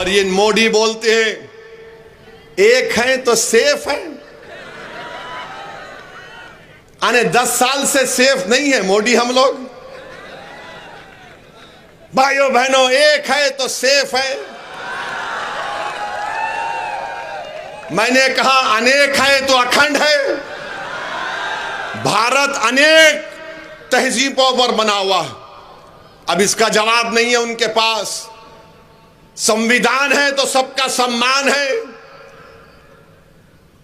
और ये मोदी बोलते हैं एक है तो सेफ है। आने 10 साल से सेफ नहीं है मोदी हम लोग। भाइयों बहनों, एक है तो सेफ है। मैंने कहा अनेक है तो अखंड है। भारत अनेक तहजीबों पर बना हुआ। अब इसका जवाब नहीं है उनके पास। संविधान है तो सबका सम्मान है।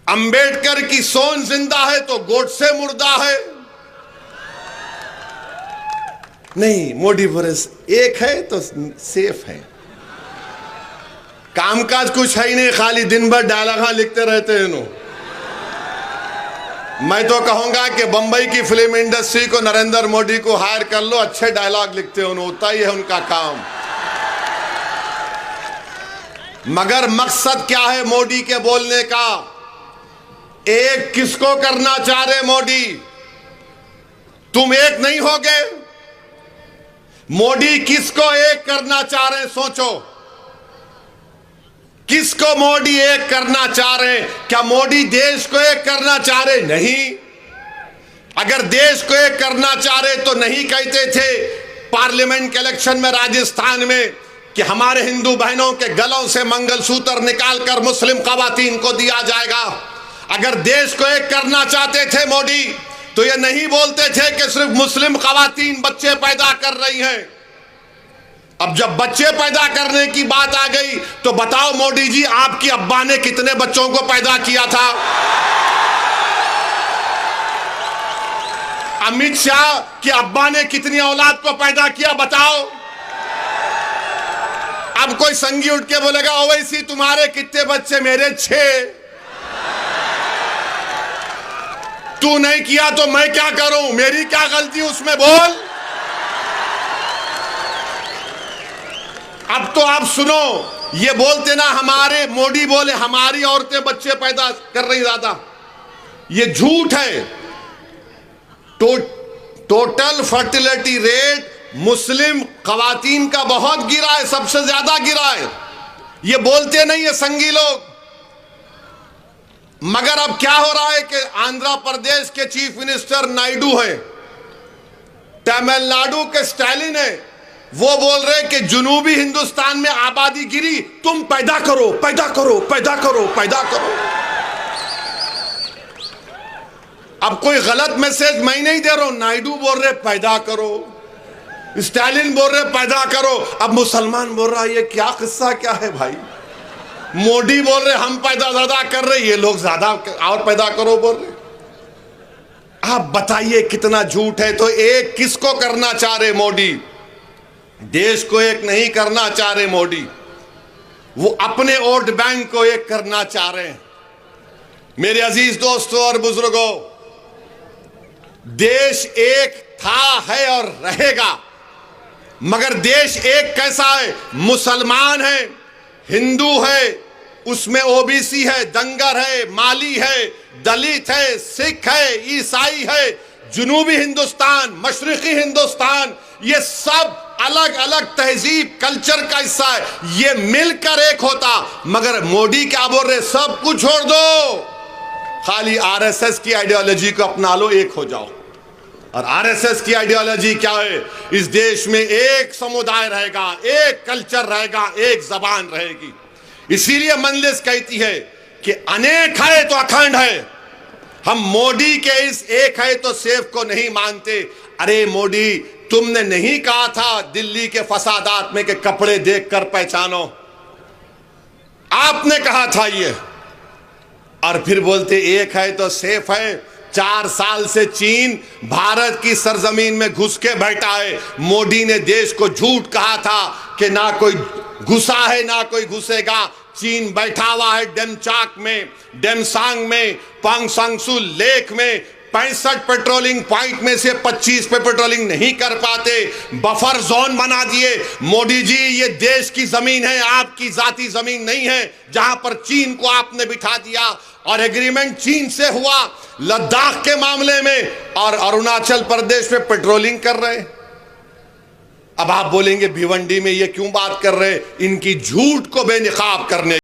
अंबेडकर की सोच जिंदा है तो गोडसे मुर्दा है। नहीं, मोदी बोरस एक है तो सेफ है। कामकाज कुछ है ही नहीं, खाली दिन भर डायलॉग लिखते रहते हैं नो। मैं तो कहूंगा कि बंबई की फिल्म इंडस्ट्री को नरेंद्र मोदी को हायर कर लो, अच्छे डायलॉग लिखते हो, होता ही है उनका काम। मगर मकसद क्या है मोदी के बोलने का? एक किसको करना चाह रहे मोदी? तुम एक नहीं होगे। मोदी किसको एक करना चाह रहे? सोचो, किसको मोदी एक करना चाह रहे? क्या मोदी देश को एक करना चाह रहे? नहीं। अगर देश को एक करना चाह रहे तो नहीं कहते थे पार्लियामेंट के इलेक्शन में राजस्थान में कि हमारे हिंदू बहनों के गलों से मंगलसूत्र निकालकर मुस्लिम खवातीन को दिया जाएगा। अगर देश को एक करना चाहते थे मोदी तो ये नहीं बोलते थे कि सिर्फ मुस्लिम खवातीन बच्चे पैदा कर रही हैं। अब जब बच्चे पैदा करने की बात आ गई तो बताओ मोदी जी, आपकी अब्बा ने कितने बच्चों को पैदा किया था? अमित शाह के अब्बा ने कितनी औलाद को पैदा किया? बताओ। अब कोई संगी उठ के बोलेगा ओवैसी तुम्हारे कितने बच्चे? मेरे 6। तू नहीं किया तो मैं क्या करूं? मेरी क्या गलती उसमें? बोल। अब तो आप सुनो, ये बोलते ना हमारे मोदी बोले हमारी औरतें बच्चे पैदा कर रही ज्यादा, ये झूठ है। टोटल फर्टिलिटी रेट मुस्लिम खवातीन का बहुत गिरा है, सबसे ज्यादा गिरा है। ये बोलते नहीं है संगी लोग। मगर अब क्या हो रहा है कि आंध्र प्रदेश के चीफ मिनिस्टर नायडू हैं, तमिलनाडु के स्टालिन है, वो बोल रहे कि जुनूबी हिंदुस्तान में आबादी गिरी, तुम पैदा करो पैदा करो पैदा करो पैदा करो। अब कोई गलत मैसेज मैं नहीं दे रहा हूं। नायडू बोल रहे पैदा करो, स्टालिन बोल रहे पैदा करो, अब मुसलमान बोल रहा है ये क्या किस्सा क्या है भाई? मोदी बोल रहे हम पैदा ज्यादा कर रहे, ये लोग ज्यादा और पैदा करो बोल रहे। आप बताइए कितना झूठ है। तो एक किसको करना चाह रहे मोदी? देश को एक नहीं करना चाह रहे मोदी, वो अपने वोट बैंक को एक करना चाह रहे हैं। मेरे अजीज दोस्तों और बुजुर्गों, देश एक था, है और रहेगा। मगर देश एक कैसा है? मुसलमान है, हिंदू है, उसमें ओबीसी है, दंगर है, माली है, दलित है, सिख है, ईसाई है, जुनूबी हिंदुस्तान, मशरिकी हिंदुस्तान, ये सब अलग अलग तहजीब कल्चर का हिस्सा है। ये मिलकर एक होता। मगर मोदी क्या बोल रहे? सब कुछ छोड़ दो, खाली आरएसएस की आइडियोलॉजी को अपना लो, एक हो जाओ। और आरएसएस की आइडियोलॉजी क्या है? इस देश में एक समुदाय रहेगा, एक कल्चर रहेगा, एक जबान रहेगी। इसीलिए मंजलिस कहती है कि अनेक है तो अखंड है। हम मोदी के इस एक है तो सेफ को नहीं मानते। अरे मोदी, तुमने नहीं कहा था दिल्ली के फसादात में कि कपड़े देखकर पहचानो? आपने कहा था ये, और फिर बोलते एक है तो सेफ है। 4 साल से चीन भारत की सरजमीन में घुस के बैठा है। मोदी ने देश को झूठ कहा था कि ना कोई घुसा है ना कोई घुसेगा। चीन बैठा हुआ है डेमचाक में, डेमसांग में, पांगसांगसू लेक में। 65 पेट्रोलिंग पॉइंट में से 25 पे पेट्रोलिंग नहीं कर पाते। बफर जोन बना दिए। मोदी जी, ये देश की जमीन है, आपकी जाती जमीन नहीं है, जहां पर चीन को आपने बिठा दिया। और एग्रीमेंट चीन से हुआ लद्दाख के मामले में, और अरुणाचल प्रदेश में पेट्रोलिंग कर रहे। अब आप बोलेंगे भिवंडी में ये क्यों बात कर रहे, इनकी झूठ को बेनकाब करने